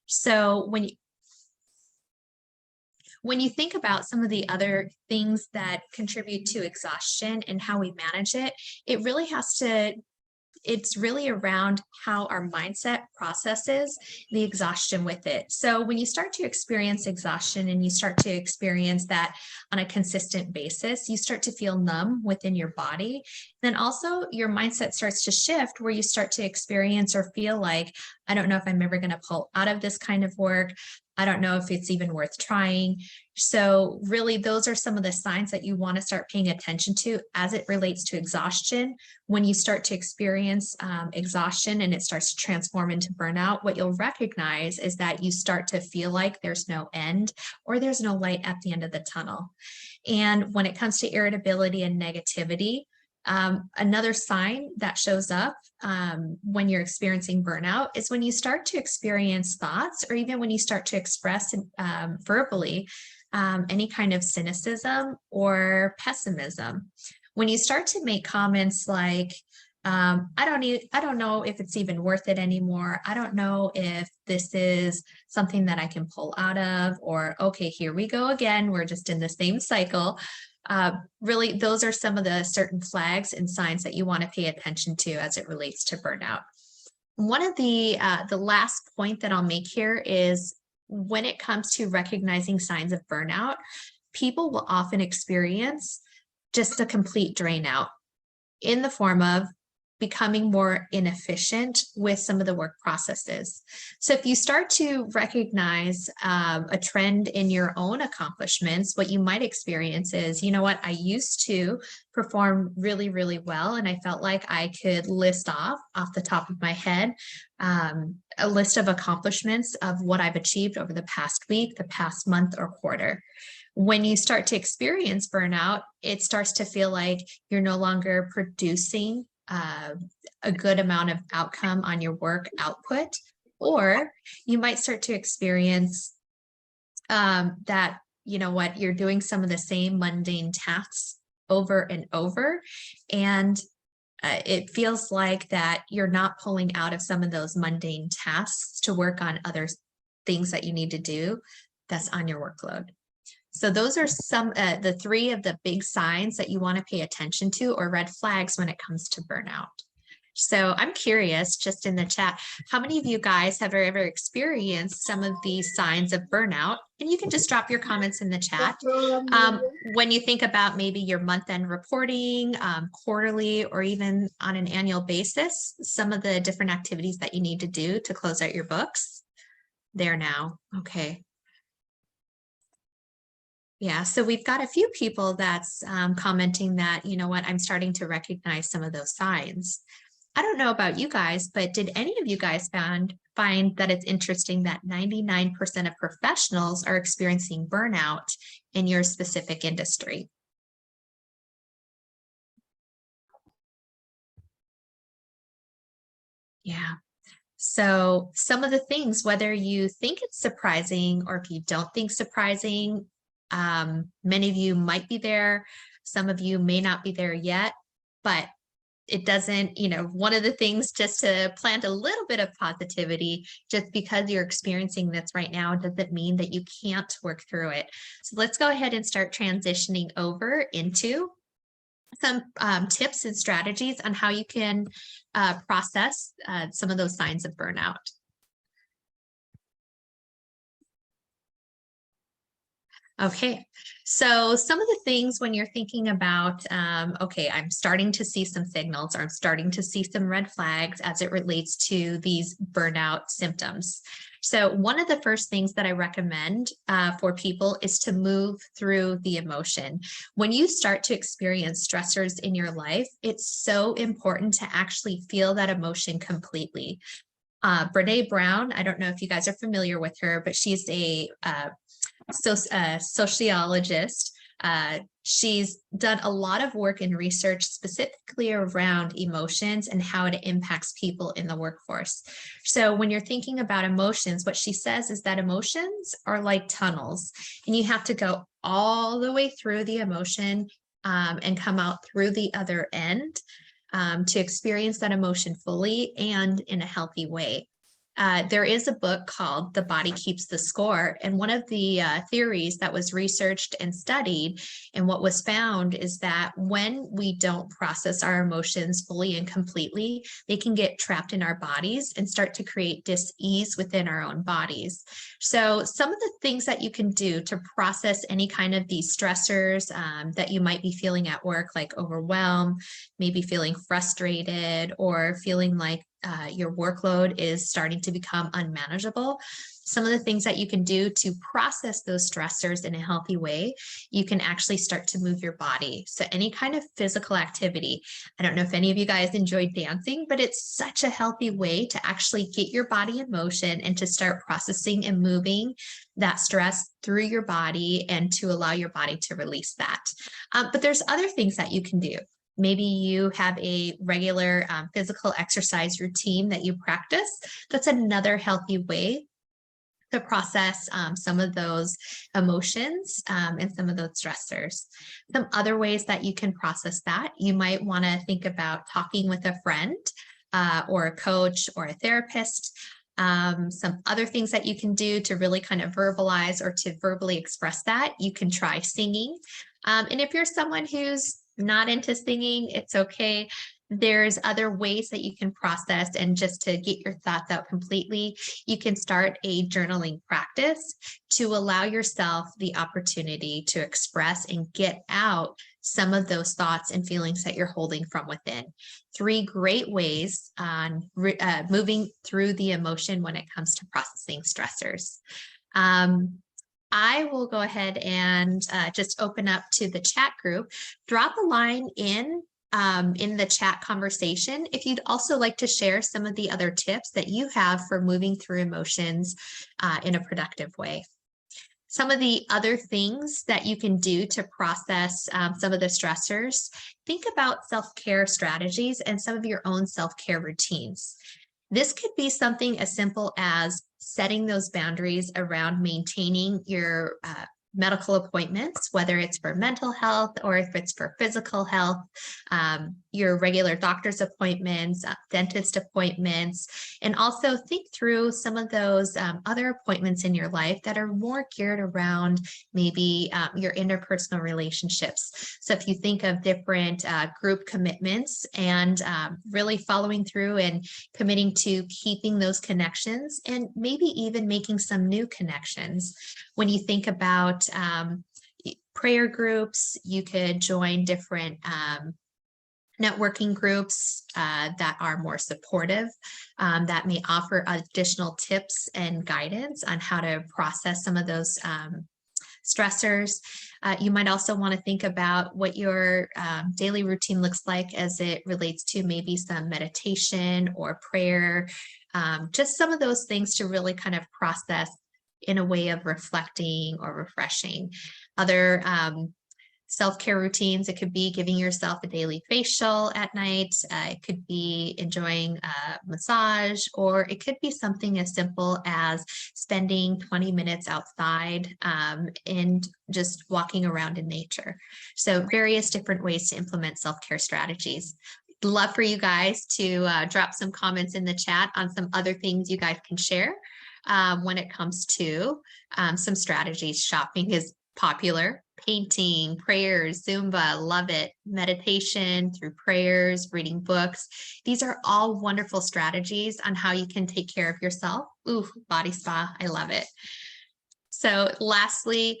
So when you think about some of the other things that contribute to exhaustion and how we manage it, it's really around how our mindset processes the exhaustion with it. So when you start to experience exhaustion and you start to experience that on a consistent basis, you start to feel numb within your body. Then also your mindset starts to shift where you start to experience or feel like, I don't know if I'm ever going to pull out of this kind of work. I don't know if it's even worth trying. So really, those are some of the signs that you want to start paying attention to as it relates to exhaustion. When you start to experience exhaustion and it starts to transform into burnout, what you'll recognize is that you start to feel like there's no end or there's no light at the end of the tunnel. And when it comes to irritability and negativity, another sign that shows up when you're experiencing burnout is when you start to experience thoughts, or even when you start to express verbally any kind of cynicism or pessimism. When you start to make comments like, I don't know if it's even worth it anymore. I don't know if this is something that I can pull out of, or, okay, here we go again. We're just in the same cycle. Really, those are some of the certain flags and signs that you want to pay attention to as it relates to burnout. One of the last point that I'll make here is when it comes to recognizing signs of burnout, people will often experience just a complete drain out in the form of becoming more inefficient with some of the work processes. So if you start to recognize a trend in your own accomplishments, what you might experience is, you know what, I used to perform really, really well, and I felt like I could list off the top of my head a list of accomplishments of what I've achieved over the past week, the past month, or quarter. When you start to experience burnout, it starts to feel like you're no longer producing a good amount of outcome on your work output, or you might start to experience that, you know what, you're doing some of the same mundane tasks over and over, and it feels like that you're not pulling out of some of those mundane tasks to work on other things that you need to do that's on your workload. So those are some the three of the big signs that you want to pay attention to, or red flags, when it comes to burnout. So I'm curious, just in the chat, how many of you guys have ever experienced some of these signs of burnout? And you can just drop your comments in the chat. When you think about maybe your month-end reporting, quarterly, or even on an annual basis, some of the different activities that you need to do to close out your books. There now. Okay. Yeah, so we've got a few people that's commenting that, you know what, I'm starting to recognize some of those signs. I don't know about you guys, but did any of you guys find that it's interesting that 99% of professionals are experiencing burnout in your specific industry? Yeah. So some of the things, whether you think it's surprising or if you don't think surprising, many of you might be there. Some of you may not be there yet, but it doesn't, one of the things, just to plant a little bit of positivity, just because you're experiencing this right now doesn't mean that you can't work through it. So let's go ahead and start transitioning over into some tips and strategies on how you can process some of those signs of burnout. Okay, so some of the things when you're thinking about, okay, I'm starting to see some signals, or I'm starting to see some red flags as it relates to these burnout symptoms. So one of the first things that I recommend for people is to move through the emotion. When you start to experience stressors in your life, it's so important to actually feel that emotion completely. Brene Brown, I don't know if you guys are familiar with her, but she's a sociologist. She's done a lot of work and research specifically around emotions and how it impacts people in the workforce. So when you're thinking about emotions, what she says is that emotions are like tunnels, and you have to go all the way through the emotion and come out through the other end to experience that emotion fully and in a healthy way. There is a book called The Body Keeps the Score. And one of the theories that was researched and studied and what was found is that when we don't process our emotions fully and completely, they can get trapped in our bodies and start to create dis-ease within our own bodies. So some of the things that you can do to process any kind of these stressors that you might be feeling at work, like overwhelm, maybe feeling frustrated, or feeling like your workload is starting to become unmanageable. Some of the things that you can do to process those stressors in a healthy way, you can actually start to move your body. So any kind of physical activity. I don't know if any of you guys enjoy dancing, but it's such a healthy way to actually get your body in motion and to start processing and moving that stress through your body and to allow your body to release that. But there's other things that you can do. Maybe you have a regular physical exercise routine that you practice. That's another healthy way to process some of those emotions and some of those stressors. Some other ways that you can process that, you might want to think about talking with a friend or a coach or a therapist. Some other things that you can do to really kind of verbalize or to verbally express that, you can try singing. And if you're someone who's not into singing, it's okay. There's other ways that you can process, and just to get your thoughts out completely, you can start a journaling practice to allow yourself the opportunity to express and get out some of those thoughts and feelings that you're holding from within. 3 great ways on moving through the emotion when it comes to processing stressors. I will go ahead and just open up to the chat group. Drop a line in the chat conversation if you'd also like to share some of the other tips that you have for moving through emotions in a productive way. Some of the other things that you can do to process some of the stressors, think about self-care strategies and some of your own self-care routines. This could be something as simple as setting those boundaries around maintaining your medical appointments, whether it's for mental health or if it's for physical health, your regular doctor's appointments, dentist appointments, and also think through some of those other appointments in your life that are more geared around maybe your interpersonal relationships. So if you think of different group commitments and really following through and committing to keeping those connections and maybe even making some new connections. When you think about prayer groups, you could join different networking groups that are more supportive, that may offer additional tips and guidance on how to process some of those stressors. You might also want to think about what your daily routine looks like as it relates to maybe some meditation or prayer, just some of those things to really kind of process in a way of reflecting or refreshing. Other self-care routines, it could be giving yourself a daily facial at night. It could be enjoying a massage, or it could be something as simple as spending 20 minutes outside and just walking around in nature. So various different ways to implement self-care strategies. Love for you guys to drop some comments in the chat on some other things you guys can share when it comes to some strategies. Shopping is popular, painting, prayers, Zumba, love it, meditation through prayers, reading books. These are all wonderful strategies on how you can take care of yourself. Ooh, body spa, I love it. So lastly,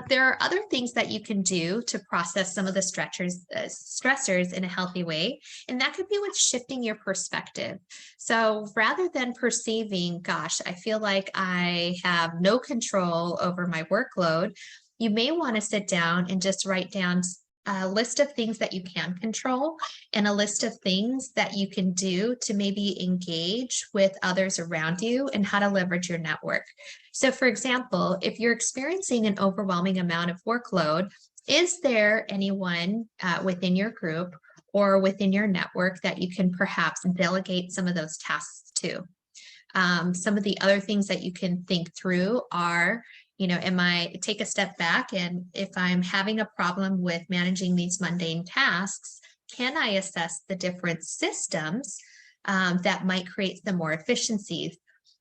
there are other things that you can do to process some of the stressors in a healthy way, and that could be with shifting your perspective. So rather than perceiving, gosh, I feel like I have no control over my workload, you may want to sit down and just write down a list of things that you can control and a list of things that you can do to maybe engage with others around you and how to leverage your network. So for example, if you're experiencing an overwhelming amount of workload, is there anyone within your group or within your network that you can perhaps delegate some of those tasks to? Some of the other things that you can think through are, take a step back, and if I'm having a problem with managing these mundane tasks, can I assess the different systems that might create some more efficiencies?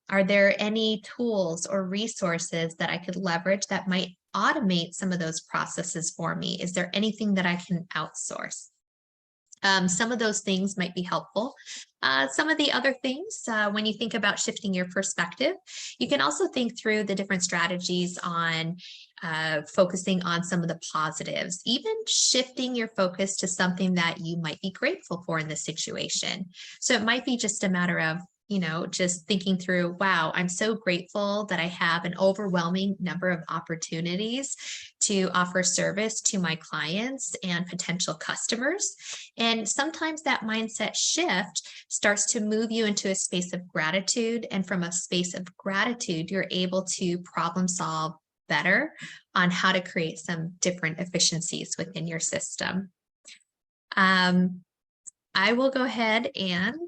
Are there any tools or resources that I could leverage that might automate some of those processes for me? Is there anything that I can outsource? Some of those things might be helpful. Some of the other things, when you think about shifting your perspective, you can also think through the different strategies on focusing on some of the positives, even shifting your focus to something that you might be grateful for in this situation. So it might be just a matter of, just thinking through, wow, I'm so grateful that I have an overwhelming number of opportunities to offer service to my clients and potential customers. And sometimes that mindset shift starts to move you into a space of gratitude. And from a space of gratitude, you're able to problem solve better on how to create some different efficiencies within your system. I will go ahead and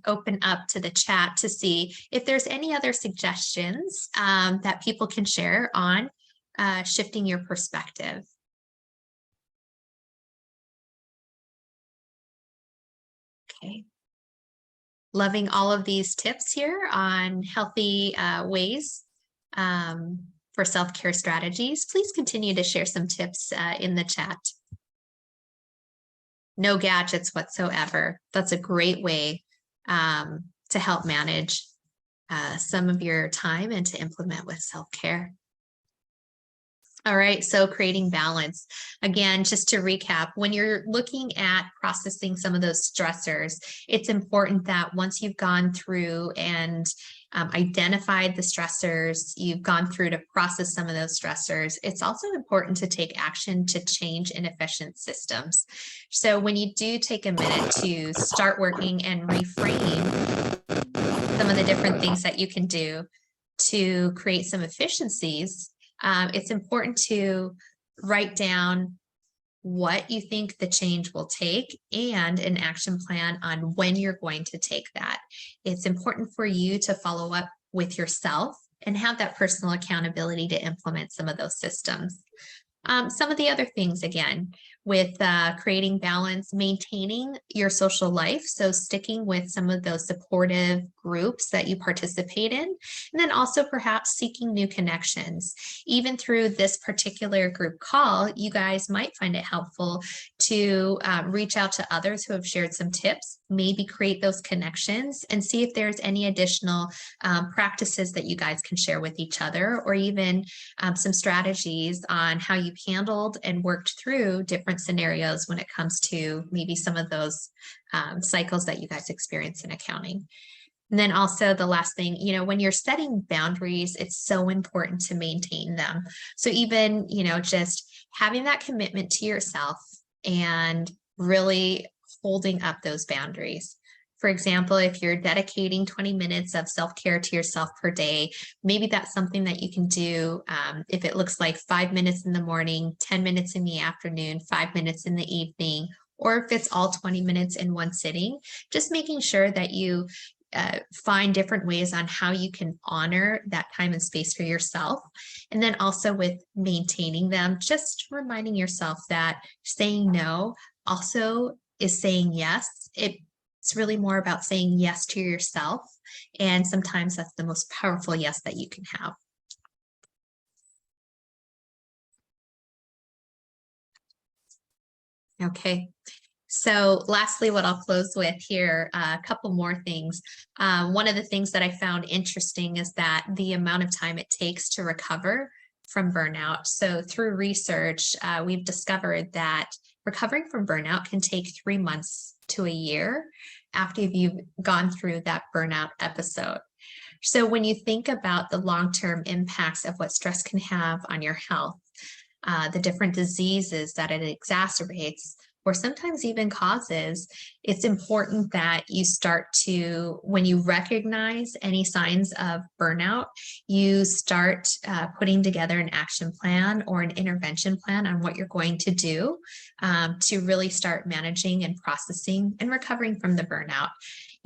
open up to the chat to see if there's any other suggestions that people can share on shifting your perspective. Okay. Loving all of these tips here on healthy ways for self-care strategies. Please continue to share some tips in the chat. No gadgets whatsoever. That's a great way to help manage some of your time and to implement with self-care. All right, so creating balance. Again, just to recap, when you're looking at processing some of those stressors, it's important that once you've gone through and identified the stressors, you've gone through to process some of those stressors, it's also important to take action to change inefficient systems. So when you do take a minute to start working and reframe some of the different things that you can do to create some efficiencies, it's important to write down what you think the change will take and an action plan on when you're going to take that. It's important for you to follow up with yourself and have that personal accountability to implement some of those systems. Some of the other things, again, with creating balance, maintaining your social life. So sticking with some of those supportive groups that you participate in, and then also perhaps seeking new connections. Even through this particular group call, you guys might find it helpful to reach out to others who have shared some tips, maybe create those connections and see if there's any additional practices that you guys can share with each other, or even some strategies on how you've handled and worked through different scenarios when it comes to maybe some of those cycles that you guys experience in accounting. And then also the last thing, when you're setting boundaries, it's so important to maintain them. So even, just having that commitment to yourself and really holding up those boundaries. For example, if you're dedicating 20 minutes of self-care to yourself per day, maybe that's something that you can do if it looks like 5 minutes in the morning, 10 minutes in the afternoon, 5 minutes in the evening, or if it's all 20 minutes in one sitting, just making sure that you find different ways on how you can honor that time and space for yourself. And then also with maintaining them, just reminding yourself that saying no also is saying yes. It's really more about saying yes to yourself. And sometimes that's the most powerful yes that you can have. Okay. So lastly, what I'll close with here, a couple more things. One of the things that I found interesting is that the amount of time it takes to recover from burnout. So through research, we've discovered that recovering from burnout can take 3 months to a year after you've gone through that burnout episode. So when you think about the long-term impacts of what stress can have on your health, the different diseases that it exacerbates, or sometimes even causes, it's important that you start to, when you recognize any signs of burnout, you start putting together an action plan or an intervention plan on what you're going to do to really start managing and processing and recovering from the burnout.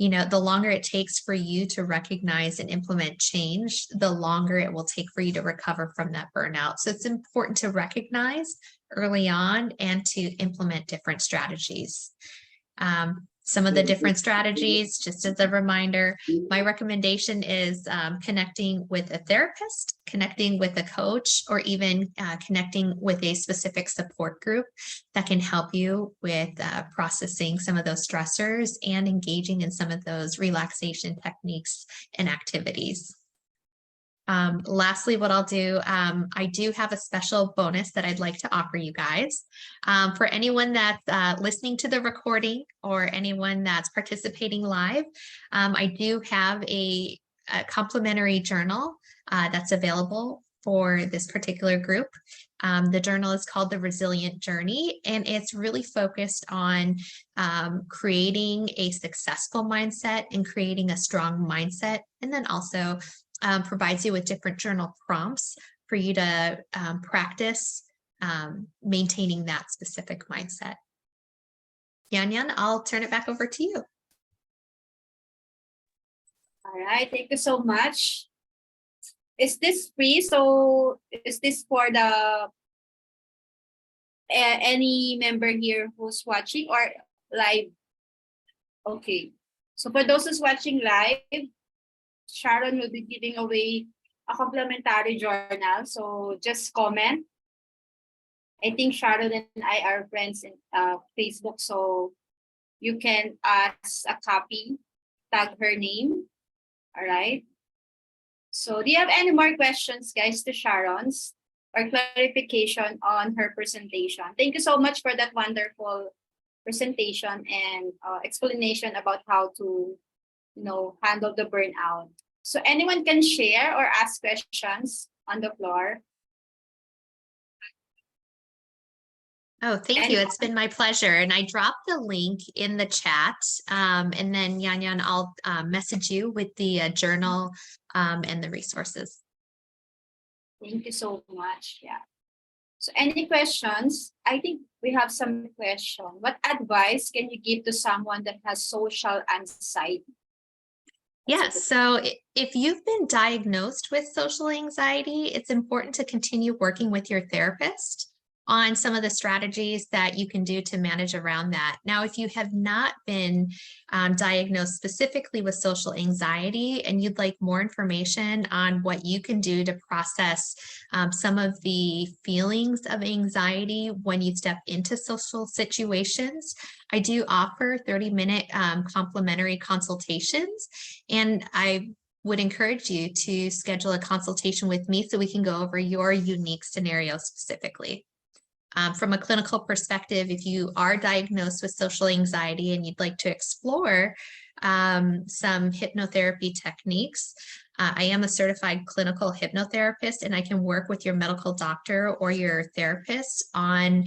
The longer it takes for you to recognize and implement change, the longer it will take for you to recover from that burnout. So it's important to recognize early on and to implement different strategies. some of the different strategies. Just as a reminder, my recommendation is connecting with a therapist, connecting with a coach, or even connecting with a specific support group that can help you with processing some of those stressors and engaging in some of those relaxation techniques and activities. Lastly, what I'll do, I do have a special bonus that I'd like to offer you guys. For anyone that's listening to the recording or anyone that's participating live, I do have a complimentary journal that's available for this particular group. The journal is called The Resilient Journey, and it's really focused on creating a successful mindset and creating a strong mindset, and then also provides you with different journal prompts for you to practice maintaining that specific mindset. Yan, I'll turn it back over to you. All right, thank you so much. Is this free? So is this for the any member here who's watching or live? Okay, so for those who's watching live, Sharon will be giving away a complimentary journal. So just comment. I think Sharon and I are friends in Facebook, so you can ask a copy, tag her name. All right. So do you have any more questions, guys, to Sharon's or clarification on her presentation? Thank you so much for that wonderful presentation and explanation about how to, handle the burnout. So anyone can share or ask questions on the floor. Oh, thank you. It's been my pleasure. And I dropped the link in the chat. And then Yan, I'll message you with the journal and the resources. Thank you so much. Yeah. So any questions? I think we have some questions. What advice can you give to someone that has social anxiety? Yes. So if you've been diagnosed with social anxiety, it's important to continue working with your therapist on some of the strategies that you can do to manage around that. Now, if you have not been diagnosed specifically with social anxiety and you'd like more information on what you can do to process some of the feelings of anxiety when you step into social situations, I do offer 30-minute complimentary consultations, and I would encourage you to schedule a consultation with me so we can go over your unique scenario specifically. From a clinical perspective, if you are diagnosed with social anxiety and you'd like to explore some hypnotherapy techniques, I am a certified clinical hypnotherapist, and I can work with your medical doctor or your therapist on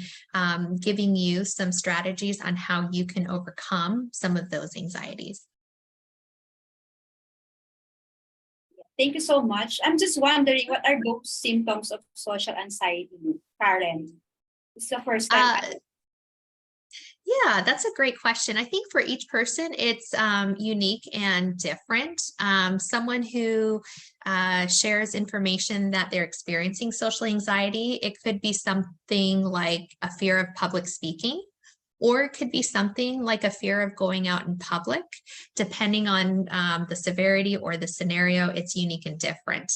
giving you some strategies on how you can overcome some of those anxieties. Thank you so much. I'm just wondering, what are those symptoms of social anxiety, Karen? It's the first time. Yeah, that's a great question. I think for each person, it's unique and different. Someone who shares information that they're experiencing social anxiety, it could be something like a fear of public speaking, or it could be something like a fear of going out in public. Depending on the severity or the scenario, it's unique and different.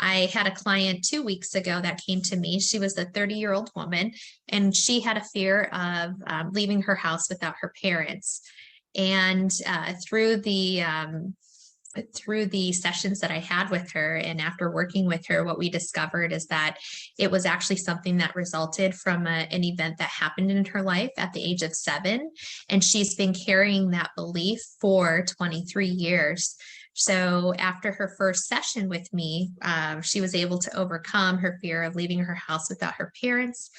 I had a client 2 weeks ago that came to me. She was a 30-year-old woman, and she had a fear of leaving her house without her parents. And through the sessions that I had with her, and after working with her, what we discovered is that it was actually something that resulted from an event that happened in her life at the age of 7. And she's been carrying that belief for 23 years. So after her first session with me, she was able to overcome her fear of leaving her house without her parents.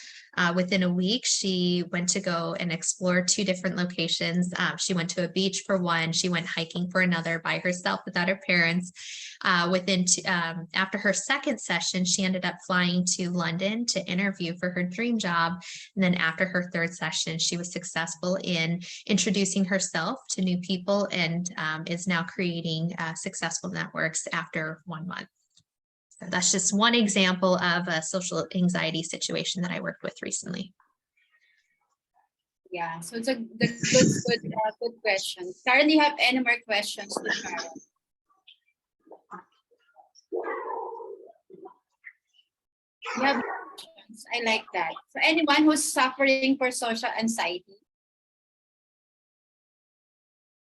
Within a week, she went to go and explore 2 different locations. She went to a beach for one. She went hiking for another by herself without her parents. After her second session, she ended up flying to London to interview for her dream job. And then after her third session, she was successful in introducing herself to new people and is now creating successful networks after 1 month. So that's just one example of a social anxiety situation that I worked with recently. Yeah, so it's a good question. Karen, do you have any more questions to Sharon? You have questions. I like that. For anyone who's suffering for social anxiety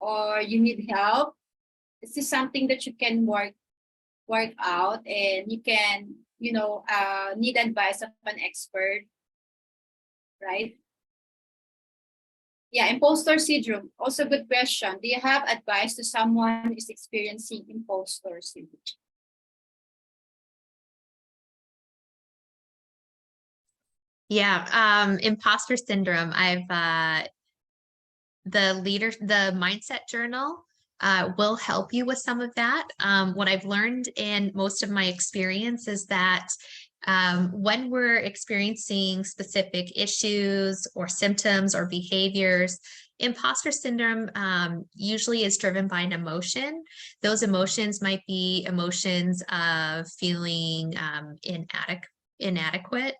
or you need help, this is something that you can work out, and you can, need advice of an expert, right? Yeah, imposter syndrome. Also good question. Do you have advice to someone who is experiencing imposter syndrome? Yeah, imposter syndrome. The mindset journal will help you with some of that. What I've learned in most of my experience is that when we're experiencing specific issues or symptoms or behaviors, imposter syndrome usually is driven by an emotion. Those emotions might be emotions of feeling inadequate.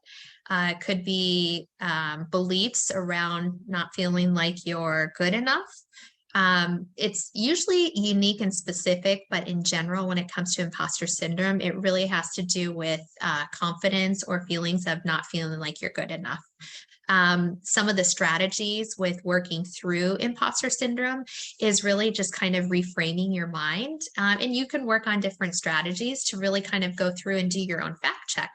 Could be beliefs around not feeling like you're good enough. It's usually unique and specific, but in general, when it comes to imposter syndrome, it really has to do with confidence or feelings of not feeling like you're good enough. Some of the strategies with working through imposter syndrome is really just kind of reframing your mind. And you can work on different strategies to really kind of go through and do your own fact check.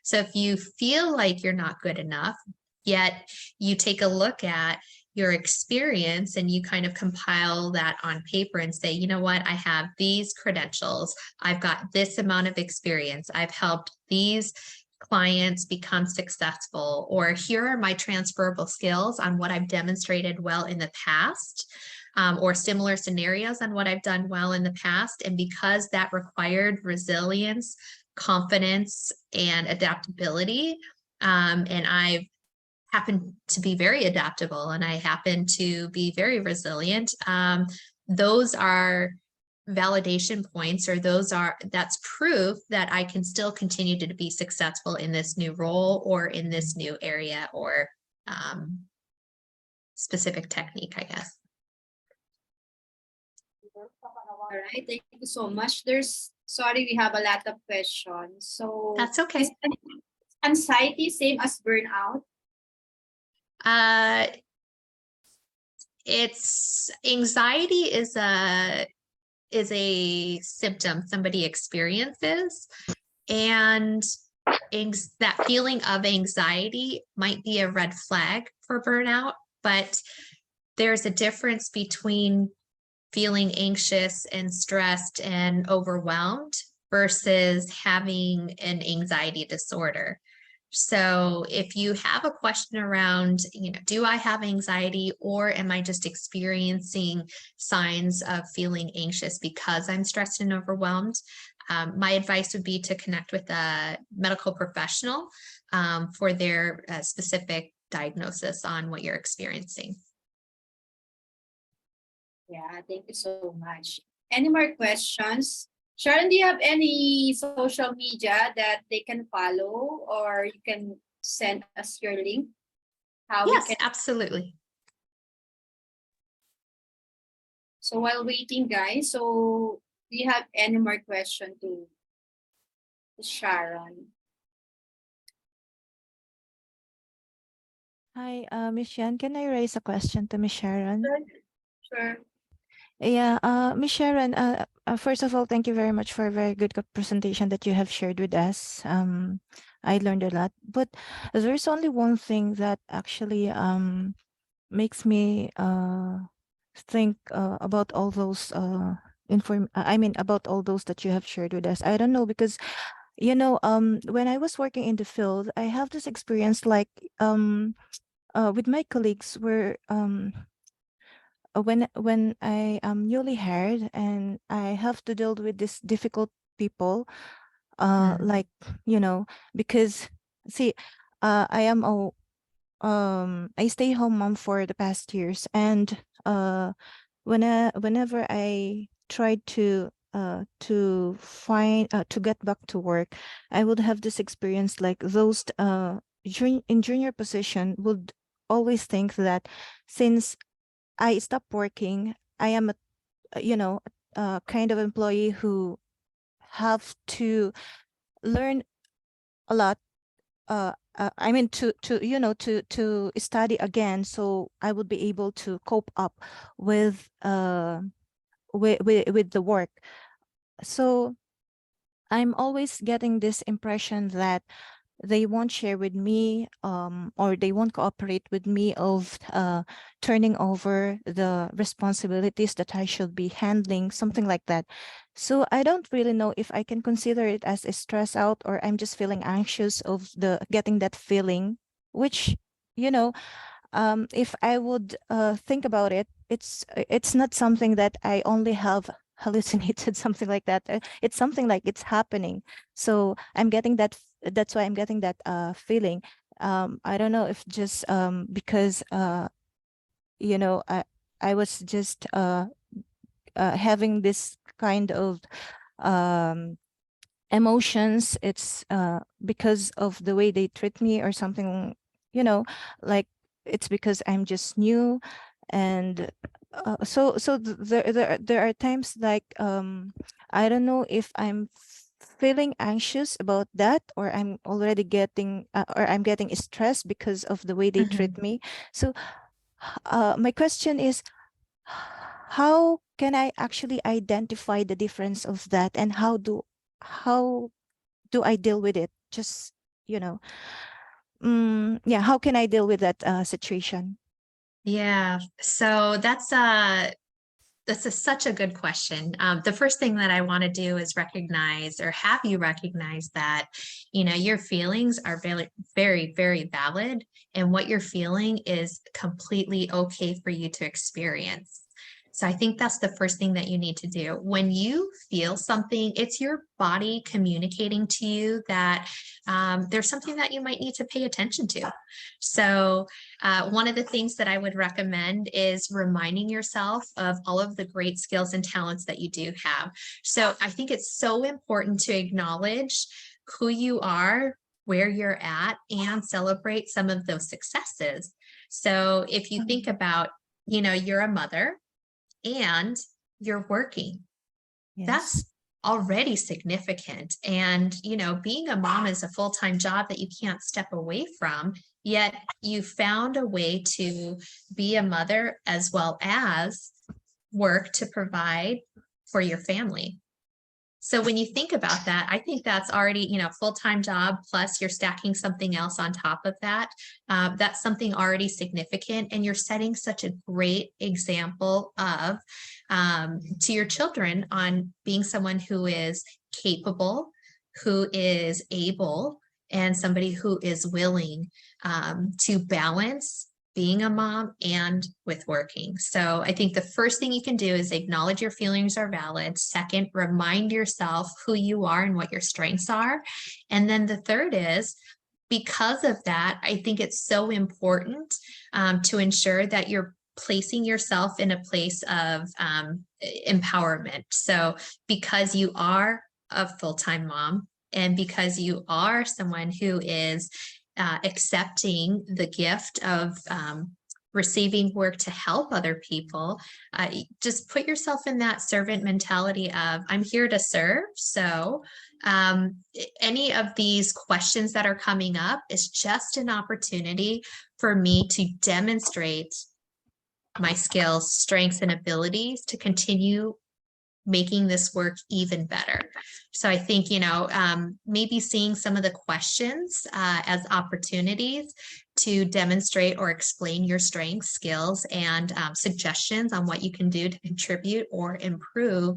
So if you feel like you're not good enough, yet you take a look at your experience and you kind of compile that on paper and say, you know what, I have these credentials, I've got this amount of experience, I've helped these clients become successful, or here are my transferable skills on what I've demonstrated well in the past, or similar scenarios on what I've done well in the past. And because that required resilience, confidence, and adaptability, and I've happen to be very adaptable and I happen to be very resilient, those are validation points, or that's proof that I can still continue to be successful in this new role or in this new area or specific technique, I guess. All right, thank you so much. Sorry, we have a lot of questions. So That's okay. Is anxiety same as burnout? It's anxiety is a symptom somebody experiences, and that feeling of anxiety might be a red flag for burnout, but there's a difference between feeling anxious and stressed and overwhelmed versus having an anxiety disorder. So if you have a question around, do I have anxiety, or am I just experiencing signs of feeling anxious because I'm stressed and overwhelmed? My advice would be to connect with a medical professional for their specific diagnosis on what you're experiencing. Yeah, thank you so much. Any more questions? Sharon, do you have any social media that they can follow, or you can send us your link? Yes, absolutely. So while waiting, guys, so do you have any more question to Sharon? Hi, Miss Shan, can I raise a question to Miss Sharon? Sure. Yeah, Miss Sharon, first of all, thank you very much for a very good presentation that you have shared with us. I learned a lot, but there's only one thing that actually makes me think about all those about all those that you have shared with us. I don't know, because when I was working in the field, I have this experience like with my colleagues where when I am newly hired and I have to deal with these difficult people, like because see, I am I stay home mom for the past years, and whenever I tried to find to get back to work, I would have this experience like those in junior position always think that since I stopped working, I am a kind of employee who have to learn a lot. I mean, to study again, so I would be able to cope up with with the work. So I'm always getting this impression that they won't share with me, or they won't cooperate with me of turning over the responsibilities that I should be handling, something like that. So I don't really know if I can consider it as a stress out, or I'm just feeling anxious of the getting that feeling, which, you know, if I would think about it, it's not something that I only have hallucinated, something like that. It's something like it's happening. So I'm getting that. That's why I'm getting that feeling. I don't know if just because I was just having this kind of um emotions. It's because of the way they treat me or something, you know, like it's because I'm just new. And there are times like I don't know if I'm feeling anxious about that, or I'm already getting or I'm getting stressed because of the way they treat Mhm. me. So my question is, how can I actually identify the difference of that, and how do I deal with it? Just, you know, yeah, how can I deal with that situation? Yeah, so such a good question. The first thing that I want to do is recognize, or have you recognize, that your feelings are very, very, very valid, and what you're feeling is completely okay for you to experience. So I think that's the first thing that you need to do. When you feel something, it's your body communicating to you that there's something that you might need to pay attention to. So one of the things that I would recommend is reminding yourself of all of the great skills and talents that you do have. So I think it's so important to acknowledge who you are, where you're at, and celebrate some of those successes. So if you think about, you're a mother and you're working, Yes. that's already significant. And, being a mom is a full-time job that you can't step away from, yet you found a way to be a mother as well as work to provide for your family. So when you think about that, I think that's already, full-time job, plus you're stacking something else on top of that. That's something already significant, and you're setting such a great example of to your children on being someone who is capable, who is able, and somebody who is willing to balance being a mom and with working. So I think the first thing you can do is acknowledge your feelings are valid. Second, remind yourself who you are and what your strengths are. And then the third is, because of that, I think it's so important to ensure that you're placing yourself in a place of empowerment. So because you are a full-time mom, and because you are someone who is accepting the gift of receiving work to help other people, just put yourself in that servant mentality of, I'm here to serve. So any of these questions that are coming up is just an opportunity for me to demonstrate my skills, strengths, and abilities to continue making this work even better. So I think, maybe seeing some of the questions as opportunities to demonstrate or explain your strengths, skills, and suggestions on what you can do to contribute or improve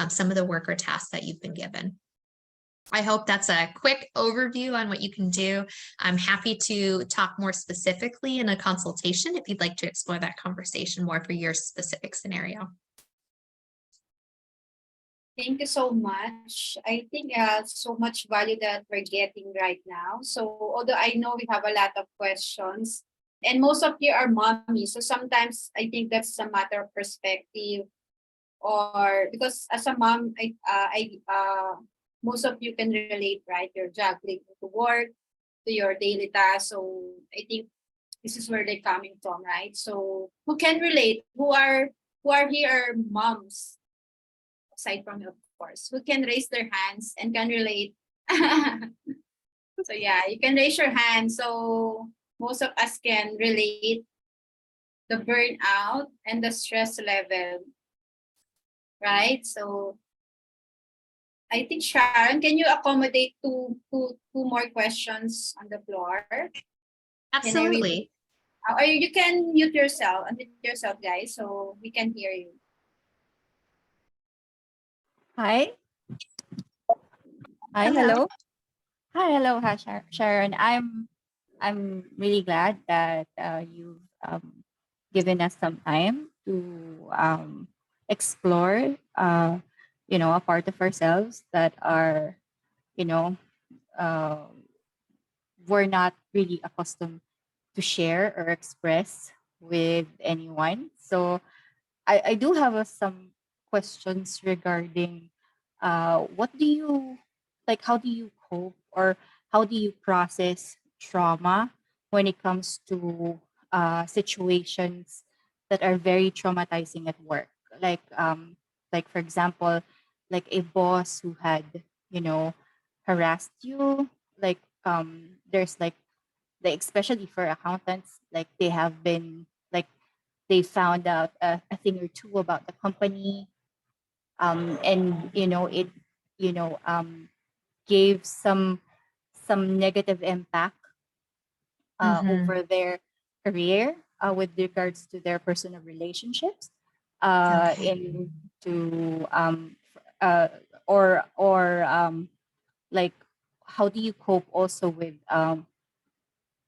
some of the work or tasks that you've been given. I hope that's a quick overview on what you can do. I'm happy to talk more specifically in a consultation if you'd like to explore that conversation more for your specific scenario. Thank you so much. I think so much value that we're getting right now. So although I know we have a lot of questions, and most of you are mommies, so sometimes I think that's a matter of perspective, or because as a mom, most of you can relate, right? You're juggling to work, to your daily tasks. So I think this is where they're coming from, right? So who can relate? Who are here are moms, aside from me, of course, who can raise their hands and can relate. So yeah, you can raise your hand. So most of us can relate the burnout and the stress level, right? So I think Sharon, can you accommodate two more questions on the floor? Can I read? Absolutely. Or you can unmute yourself, guys, so we can hear you. Hi. Hi. Hello. Hello. Hi. Hello. Hi, Sharon. I'm really glad that you've given us some time to explore, a part of ourselves that are, you know, uh, we're not really accustomed to share or express with anyone. So I do have some questions regarding what do you like, how do you cope, or how do you process trauma when it comes to situations that are very traumatizing at work, like for example, like a boss who had, you know harassed you, there's like especially for accountants, like they have been like they found out a thing or two about the company, and it you know gave some negative impact Mhm. over their career, with regards to their personal relationships, Okay. into uh, or like, how do you cope also with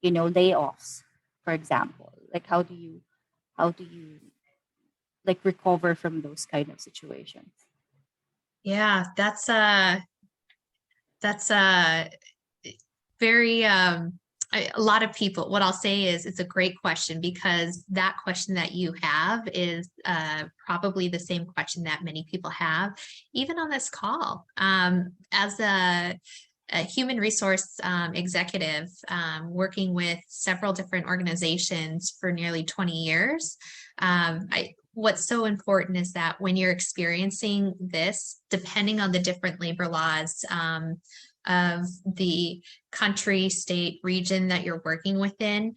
layoffs, for example? Like, how do you like recover from those kind of situations? Yeah, that's very a lot of people, what I'll say is it's a great question, because that question that you have is probably the same question that many people have, even on this call. As a human resource executive, working with several different organizations for nearly 20 years. What's so important is that when you're experiencing this, depending on the different labor laws of the country, state, region that you're working within,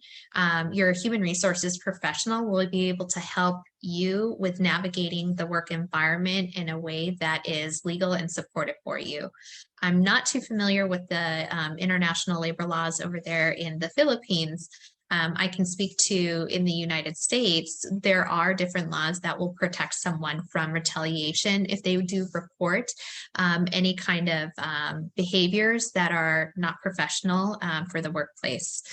your human resources professional will be able to help you with navigating the work environment in a way that is legal and supportive for you. I'm not too familiar with the international labor laws over there in the Philippines. I can speak to in the United States, there are different laws that will protect someone from retaliation if they do report any kind of behaviors that are not professional for the workplace.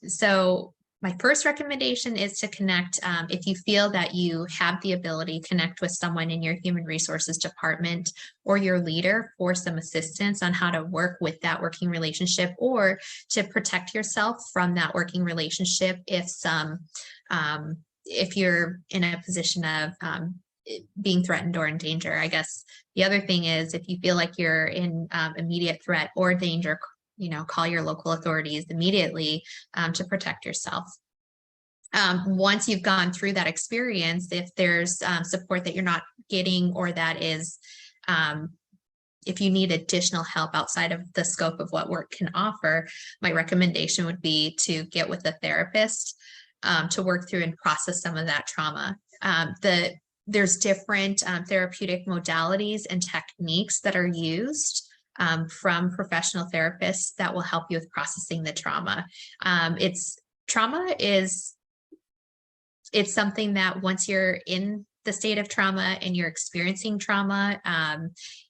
So my first recommendation is to connect. If you feel that you have the ability, connect with someone in your human resources department or your leader for some assistance on how to work with that working relationship, or to protect yourself from that working relationship if you're in a position of being threatened or in danger. I guess the other thing is, if you feel like you're in immediate threat or danger, call your local authorities immediately to protect yourself. Once you've gone through that experience, if there's support that you're not getting, or that is, if you need additional help outside of the scope of what work can offer, my recommendation would be to get with a therapist to work through and process some of that trauma. There's different therapeutic modalities and techniques that are used from professional therapists that will help you with processing the trauma. It's something that once you're in the state of trauma and you're experiencing trauma,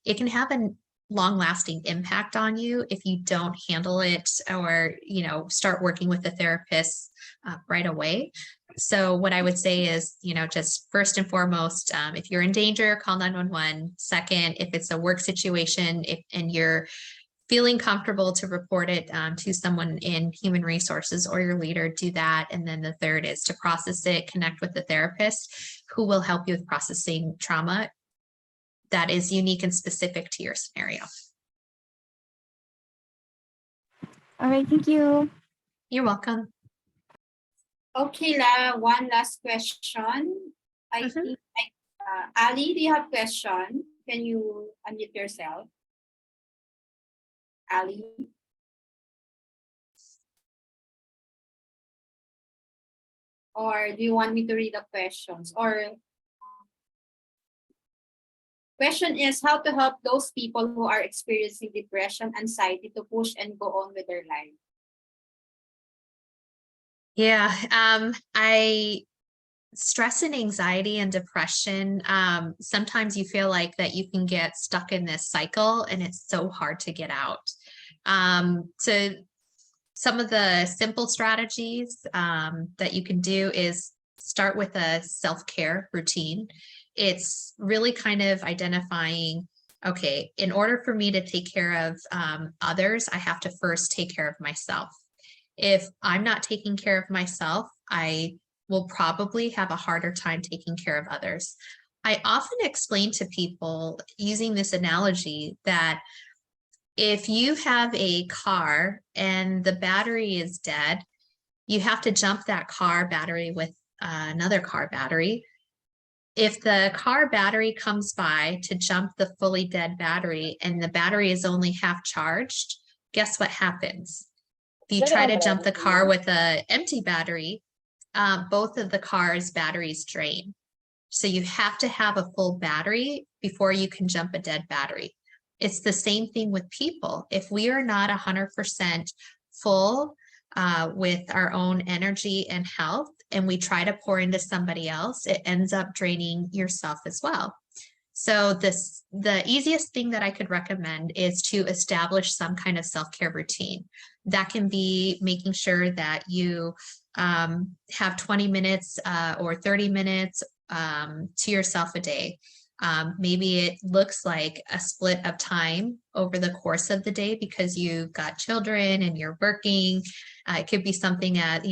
it can have a long-lasting impact on you if you don't handle it, or start working with a therapist right away. So what I would say is, just first and foremost, if you're in danger, call 911. Second, if it's a work situation, and you're feeling comfortable to report it to someone in human resources or your leader, do that. And then the third is to process it, connect with the therapist who will help you with processing trauma that is unique and specific to your scenario. All right, thank you. You're welcome. Okay, one last question. I Mhm. think, Ali, do you have question? Can you unmute yourself? Ali? Or do you want me to read the questions? Or question is how to help those people who are experiencing depression, anxiety to push and go on with their life. Yeah, stress and anxiety and depression, sometimes you feel like that you can get stuck in this cycle and it's so hard to get out. So some of the simple strategies that you can do is start with a self-care routine. It's really kind of identifying, okay, in order for me to take care of others, I have to first take care of myself. If I'm not taking care of myself, I will probably have a harder time taking care of others. I often explain to people using this analogy that if you have a car and the battery is dead, you have to jump that car battery with another car battery. If the car battery comes by to jump the fully dead battery and the battery is only half charged, guess what happens? If you try to jump the car with an empty battery, both of the car's batteries drain. So you have to have a full battery before you can jump a dead battery. It's the same thing with people. If we are not 100% full with our own energy and health, and we try to pour into somebody else, it ends up draining yourself as well. So the easiest thing that I could recommend is to establish some kind of self-care routine. That can be making sure that you have 20 minutes or 30 minutes to yourself a day. Maybe it looks like a split of time over the course of the day because you've got children and you're working. It could be something at,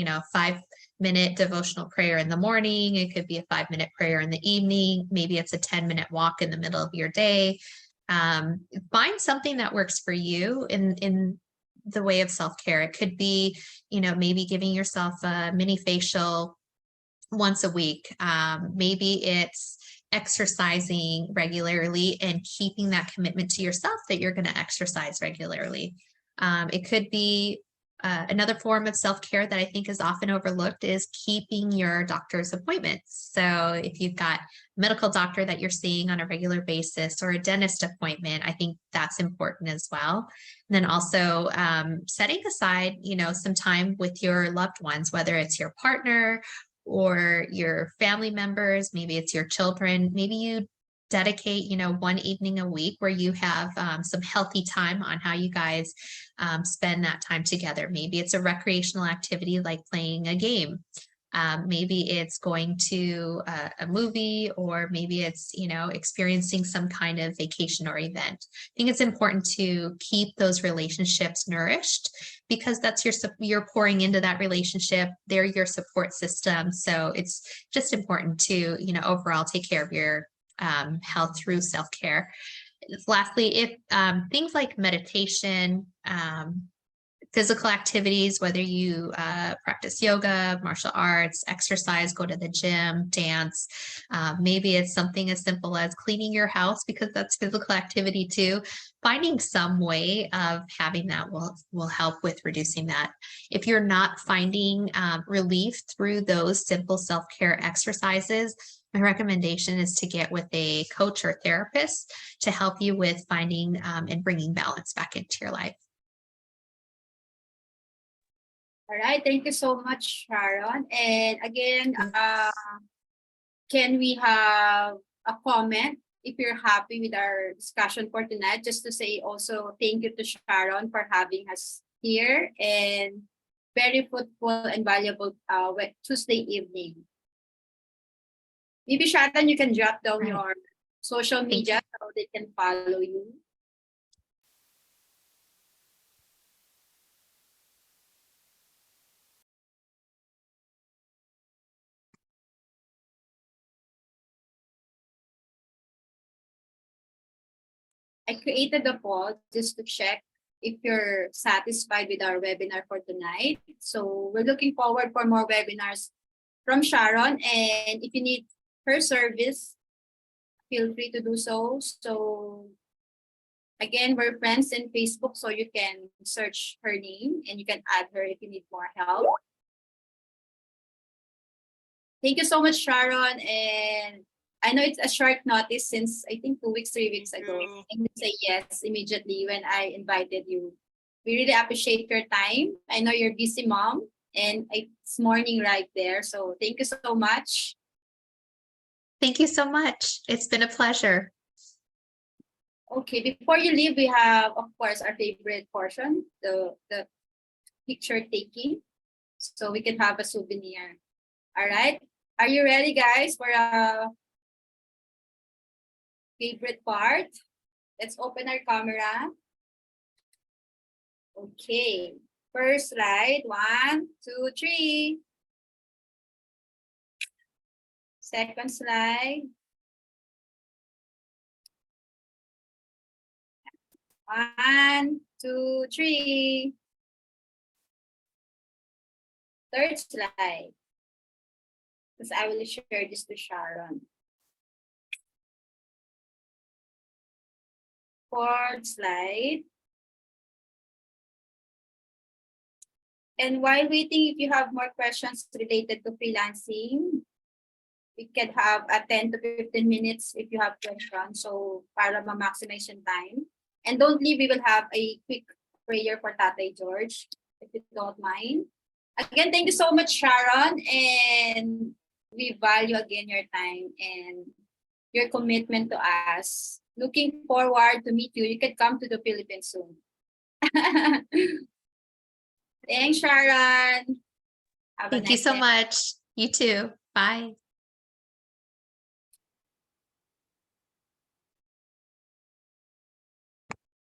5-minute devotional prayer in the morning. It could be a 5-minute prayer in the evening. Maybe it's a 10-minute walk in the middle of your day. Find something that works for you in the way of self-care. It could be, maybe giving yourself a mini facial once a week. Maybe it's exercising regularly and keeping that commitment to yourself that you're going to exercise regularly. It could be another form of self-care that I think is often overlooked is keeping your doctor's appointments. So if you've got a medical doctor that you're seeing on a regular basis or a dentist appointment, I think that's important as well. And then also setting aside, some time with your loved ones, whether it's your partner or your family members, maybe it's your children, maybe you dedicate, one evening a week where you have some healthy time on how you guys spend that time together. Maybe it's a recreational activity like playing a game. Maybe it's going to a movie, or maybe it's, experiencing some kind of vacation or event. I think it's important to keep those relationships nourished because that's you're pouring into that relationship. They're your support system. So it's just important to, overall take care of your health through self-care. Lastly, if things like meditation, physical activities, whether you practice yoga, martial arts, exercise, go to the gym, dance. Maybe it's something as simple as cleaning your house because that's physical activity too. Finding some way of having that will help with reducing that. If you're not finding relief through those simple self-care exercises, my recommendation is to get with a coach or therapist to help you with finding and bringing balance back into your life. All right, thank you so much, Sharon. And again, can we have a comment if you're happy with our discussion for tonight? Just to say also thank you to Sharon for having us here and very fruitful and valuable Tuesday evening. Maybe Sharon, you can jot down your social media so they can follow you. I created the poll just to check if you're satisfied with our webinar for tonight. So we're looking forward for more webinars from Sharon. And if you need her service, feel free to do so. So again, we're friends in Facebook, so you can search her name and you can add her if you need more help. Thank you so much, Sharon. And I know it's a short notice since I think 2 weeks, 3 weeks ago. And you say yes immediately when I invited you. We really appreciate your time. I know you're a busy mom and it's morning right there. So thank you so much. Thank you so much. It's been a pleasure. Okay, before you leave, we have, of course, our favorite portion, the picture taking. So we can have a souvenir. All right. Are you ready, guys, for a favorite part? Let's open our camera. Okay. First slide. 1, 2, 3. Second slide. 1, 2, 3. Third slide. Because I will share this to Sharon. Fourth slide. And while waiting, if you have more questions related to freelancing, we can have a 10 to 15 minutes if you have questions. So para ma-maximize yung time. And don't leave, we will have a quick prayer for Tatay George, if you don't mind. Again, thank you so much, Sharon. And we value again your time and your commitment to us. Looking forward to meet you. You can come to the Philippines soon. Thanks, Sharon. Thank you so much. You too. Bye.